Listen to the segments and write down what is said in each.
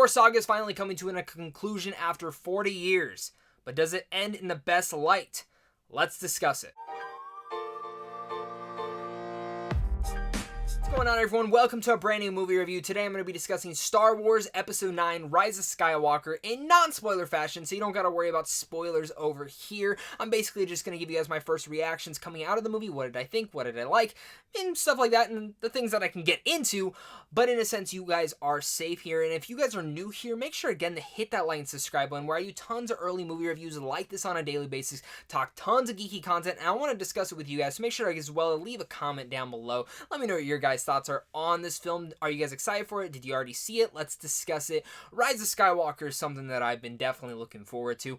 Wars saga is finally coming to a conclusion after 40 years, but does it end in the best light? Let's discuss it. What's going on, everyone? Welcome to a brand new movie review. Today I'm going to be discussing Star Wars Episode 9, Rise of Skywalker in non-spoiler fashion, so you don't got to worry about spoilers over here. I'm basically just going to give you guys my first reactions coming out of the movie. What did I think? What did I like? And stuff like that, and the things that I can get into. But in a sense, you guys are safe here. And if you guys are new here, make sure again to hit that like and subscribe button, where I do tons of early movie reviews like this on a daily basis, talk tons of geeky content, and I want to discuss it with you guys. So make sure as well leave a comment down below. Let me know what your guys' thoughts are on this film. Are you guys excited for it? Did you already see it? Let's discuss it. Rise of Skywalker is something that I've been definitely looking forward to,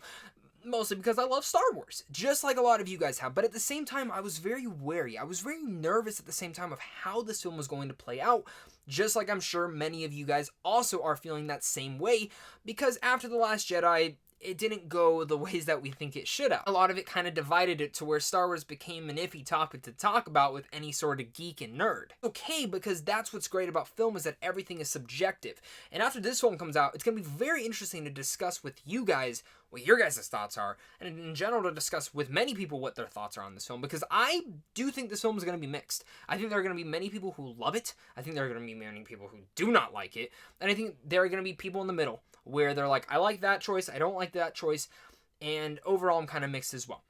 mostly because I love Star Wars, just like a lot of you guys have. But at the same time, I was very wary. I was very nervous at the same time of how this film was going to play out, just like I'm sure many of you guys also are feeling that same way, because after The Last Jedi, it didn't go the ways that we think it should have. A lot of it kind of divided it to where Star Wars became an iffy topic to talk about with any sort of geek and nerd. Okay, because that's what's great about film, is that everything is subjective. And after this film comes out, it's going to be very interesting to discuss with you guys what your guys' thoughts are, and in general to discuss with many people what their thoughts are on this film, because I do think this film is going to be mixed. I think there are going to be many people who love it. I think there are going to be many people who do not like it. And I think there are going to be people in the middle where they're like, I like that choice, I don't like that choice, and overall I'm kind of mixed as well.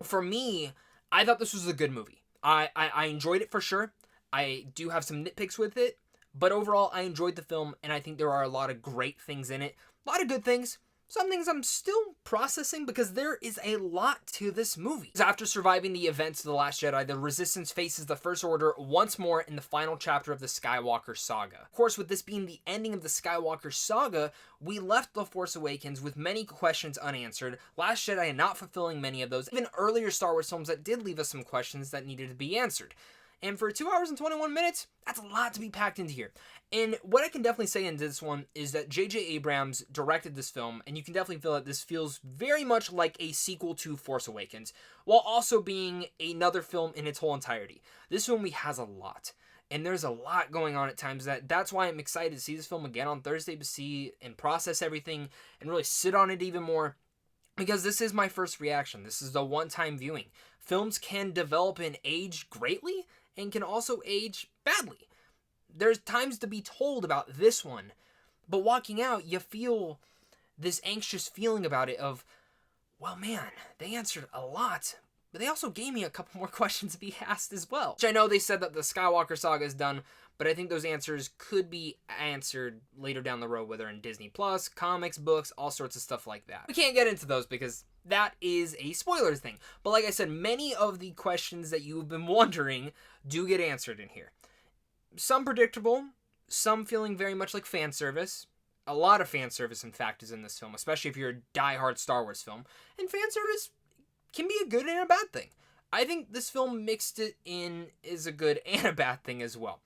For me, I thought this was a good movie. I enjoyed it for sure. I do have some nitpicks with it, but overall I enjoyed the film, and I think there are a lot of great things in it. A lot of good things. Some things I'm still processing, because there is a lot to this movie. After surviving the events of The Last Jedi, the Resistance faces the First Order once more in the final chapter of the Skywalker saga. Of course, with this being the ending of the Skywalker saga, we left The Force Awakens with many questions unanswered, Last Jedi not fulfilling many of those, even earlier Star Wars films that did leave us some questions that needed to be answered. And for 2 hours and 21 minutes, that's a lot to be packed into here. And what I can definitely say in this one is that J.J. Abrams directed this film, and you can definitely feel that this feels very much like a sequel to Force Awakens, while also being another film in its whole entirety. This movie has a lot, and there's a lot going on at times. That's why I'm excited to see this film again on Thursday, to see and process everything, and really sit on it even more. Because this is my first reaction. This is the one-time viewing. Films can develop and age greatly, and can also age badly. There's times to be told about this one, but walking out, you feel this anxious feeling about it of, well, man, they answered a lot, but they also gave me a couple more questions to be asked as well. Which I know they said that the Skywalker saga is done, but I think those answers could be answered later down the road, whether in Disney Plus, comics, books, all sorts of stuff like that. We can't get into those because that is a spoiler thing. But like I said, many of the questions that you've been wondering do get answered in here. Some predictable, some feeling very much like fan service. A lot of fan service, in fact, is in this film, especially if you're a die-hard Star Wars film. And fan service can be a good and a bad thing. I think this film mixed it in is a good and a bad thing as well.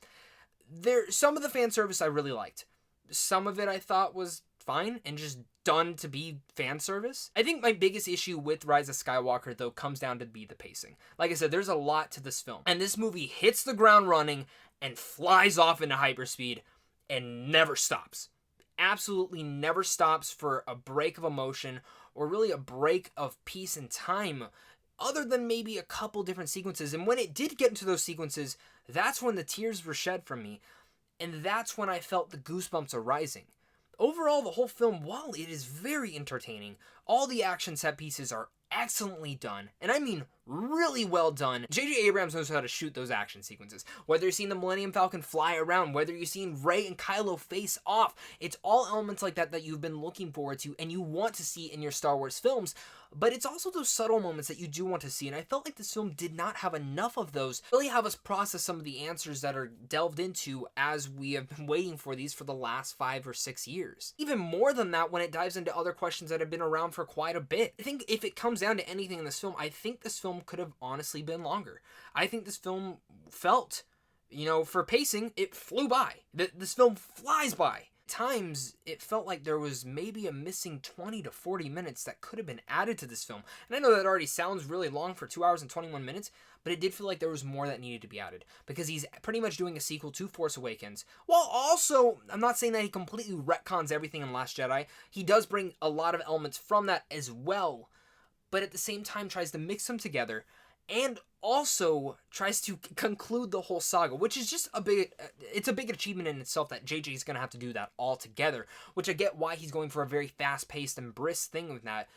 Some of the fan service I really liked. Some of it I thought was fine and just done to be fan service. I think my biggest issue with Rise of Skywalker, though, comes down to the pacing. Like I said, there's a lot to this film. And this movie hits the ground running and flies off into hyperspeed and never stops. Absolutely never stops for a break of emotion or really a break of peace and time, other than maybe a couple different sequences. And when it did get into those sequences, that's when the tears were shed from me. And that's when I felt the goosebumps arising. Overall, the whole film, while it is very entertaining, all the action set pieces are excellently done, and I mean really well done. J.J. Abrams knows how to shoot those action sequences. Whether you're seeing the Millennium Falcon fly around, whether you're seeing Rey and Kylo face off, it's all elements like that that you've been looking forward to and you want to see in your Star Wars films, but it's also those subtle moments that you do want to see, and I felt like this film did not have enough of those to really have us process some of the answers that are delved into as we have been waiting for these for the last 5 or 6 years. Even more than that, when it dives into other questions that have been around for quite a bit. I think if it comes down to anything in this film, I think this film could have honestly been longer. I think this film felt, for pacing, it flew by. This film flies by. Times it felt like there was maybe a missing 20 to 40 minutes that could have been added to this film. And I know that already sounds really long for 2 hours and 21 minutes, but it did feel like there was more that needed to be added, because he's pretty much doing a sequel to Force Awakens, while also, I'm not saying that he completely retcons everything in Last Jedi. He does bring a lot of elements from that as well, but at the same time tries to mix them together, and also tries to conclude the whole saga, which is just it's a big achievement in itself that JJ is going to have to do that all together, which I get why he's going for a very fast-paced and brisk thing with that,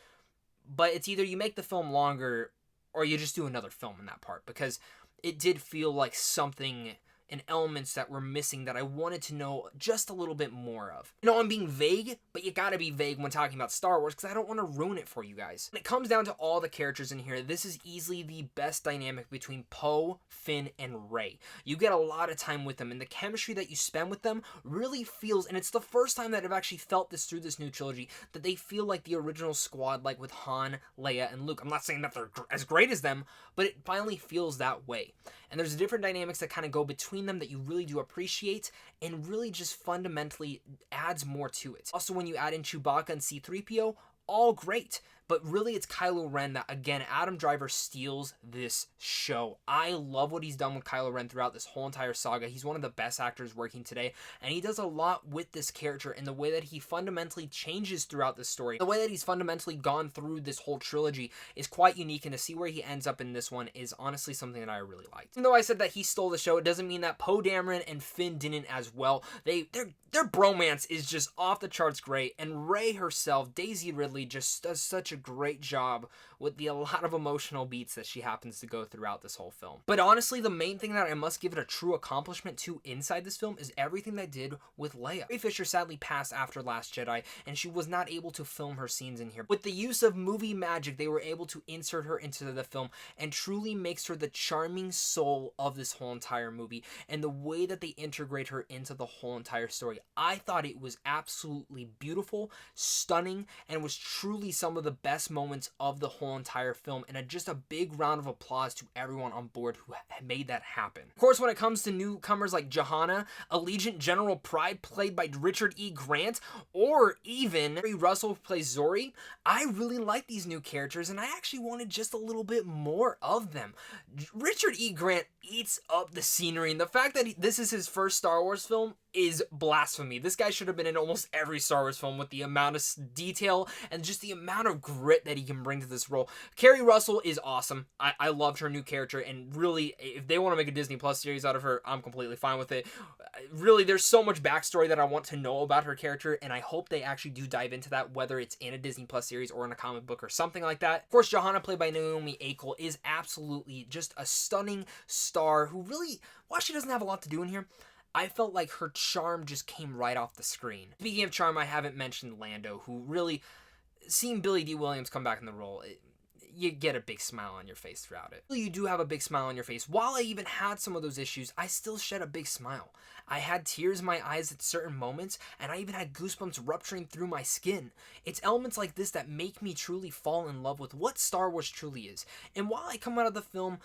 but it's either you make the film longer or you just do another film in that part, because it did feel like something and elements that were missing that I wanted to know just a little bit more of. You know, I'm being vague, but you gotta be vague when talking about Star Wars, because I don't want to ruin it for you guys. When it comes down to all the characters in here, this is easily the best dynamic between Poe, Finn, and Rey. You get a lot of time with them, and the chemistry that you spend with them really feels, and it's the first time that I've actually felt this through this new trilogy, that they feel like the original squad, like with Han, Leia, and Luke. I'm not saying that they're as great as them, but it finally feels that way. And there's different dynamics that kind of go between them that you really do appreciate, and really just fundamentally adds more to it. Also, when you add in Chewbacca and C-3PO, all great. But really, it's Kylo Ren that, again, Adam Driver steals this show. I love what he's done with Kylo Ren throughout this whole entire saga. He's one of the best actors working today, and he does a lot with this character in the way that he fundamentally changes throughout this story. The way that he's fundamentally gone through this whole trilogy is quite unique, and to see where he ends up in this one is honestly something that I really liked. Even though I said that he stole the show, it doesn't mean that Poe Dameron and Finn didn't as well. Their bromance is just off the charts great, and Rey herself, Daisy Ridley, just does such a great job with a lot of emotional beats that she happens to go throughout this whole film. But honestly, the main thing that I must give it a true accomplishment to inside this film is everything they did with Leia. Carrie Fisher sadly passed after Last Jedi, and she was not able to film her scenes in here. With the use of movie magic, they were able to insert her into the film and truly makes her the charming soul of this whole entire movie, and the way that they integrate her into the whole entire story. I thought it was absolutely beautiful, stunning, and was truly some of the best moments of the whole entire film, and just a big round of applause to everyone on board who made that happen. Of course, when it comes to newcomers like Johanna, Allegiant General Pride played by Richard E. Grant, or even Kerry Russell who plays Zori, I really like these new characters, and I actually wanted just a little bit more of them. Richard E. Grant eats up the scenery, and the fact that this is his first Star Wars film is blasphemy. This guy should have been in almost every Star Wars film with the amount of detail and just the amount of grit that he can bring to this role. Kerry Russell is awesome. I loved her new character, and really, if they want to make a Disney Plus series out of her, I'm completely fine with it. Really, there's so much backstory that I want to know about her character, and I hope they actually do dive into that, whether it's in a Disney Plus series or in a comic book or something like that. Of course, Johanna, played by Naomi Acol, is absolutely just a stunning star who really, while she doesn't have a lot to do in here, I felt like her charm just came right off the screen. Speaking of charm, I haven't mentioned Lando, who really, seeing Billy D. Williams come back in the role, you get a big smile on your face throughout it. You do have a big smile on your face. While I even had some of those issues, I still shed a big smile. I had tears in my eyes at certain moments, and I even had goosebumps rupturing through my skin. It's elements like this that make me truly fall in love with what Star Wars truly is. And while I come out of the film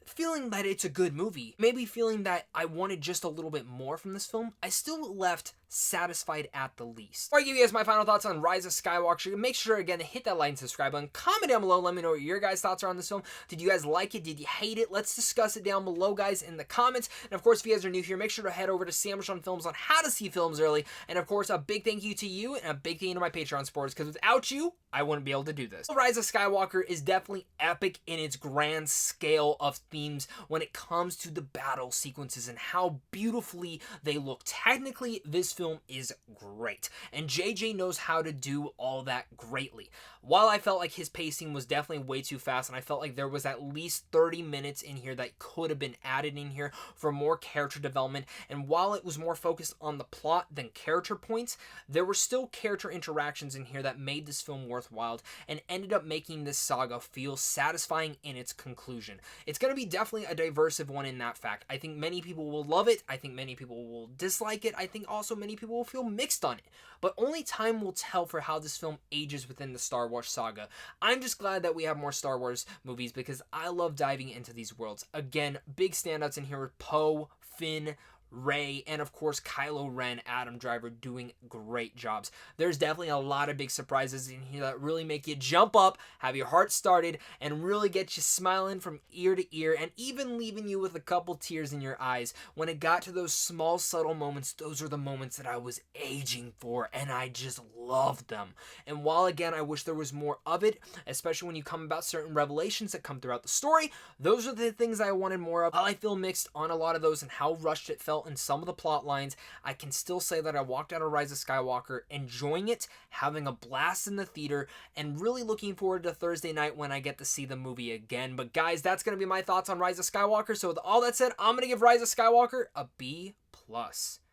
feeling that it's a good movie, maybe feeling that I wanted just a little bit more from this film, I still left satisfied at the least. Before I give you guys my final thoughts on Rise of Skywalker, make sure again to hit that like and subscribe button. Comment down below, let me know what your guys' thoughts are on this film. Did you guys like it? Did you hate it? Let's discuss it down below, guys, in the comments. And of course, if you guys are new here, make sure to head over to Sandwich on Films on how to see films early. And of course, a big thank you to you and a big thank you to my Patreon supporters, because without you, I wouldn't be able to do this. Rise of Skywalker is definitely epic in its grand scale of themes when it comes to the battle sequences and how beautifully they look. Technically, this film is great, and JJ knows how to do all that greatly. While I felt like his pacing was definitely way too fast, and I felt like there was at least 30 minutes in here that could have been added in here for more character development, and while it was more focused on the plot than character points, there were still character interactions in here that made this film worthwhile and ended up making this saga feel satisfying in its conclusion. It's going to be definitely a diversive one in that fact. I think many people will love it. I think many people will dislike it. I think also many people will feel mixed on it. But only time will tell for how this film ages within the Star Wars saga. I'm just glad that we have more Star Wars movies because I love diving into these worlds. Again, big standouts in here with Poe, Finn, Rey, and of course Kylo Ren, Adam Driver doing great jobs. There's definitely a lot of big surprises in here that really make you jump up, have your heart started, and really get you smiling from ear to ear, and even leaving you with a couple tears in your eyes. When it got to those small subtle moments, those are the moments that I was aging for, and I just loved them. And while again I wish there was more of it, especially when you come about certain revelations that come throughout the story, those are the things I wanted more of. While I feel mixed on a lot of those and how rushed it felt in some of the plot lines, I can still say that I walked out of Rise of Skywalker enjoying it, having a blast in the theater, and really looking forward to Thursday night when I get to see the movie again. But guys, that's going to be my thoughts on Rise of Skywalker. So with all that said, I'm going to give Rise of Skywalker a B+.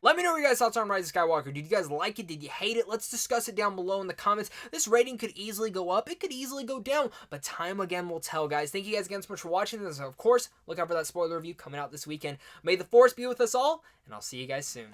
Let me know what your guys' thoughts on Rise of Skywalker. Did you guys like it? Did you hate it? Let's discuss it down below in the comments. This rating could easily go up. It could easily go down. But time again will tell, guys. Thank you guys again so much for watching this. Of course, look out for that spoiler review coming out this weekend. May the Force be with us all, and I'll see you guys soon.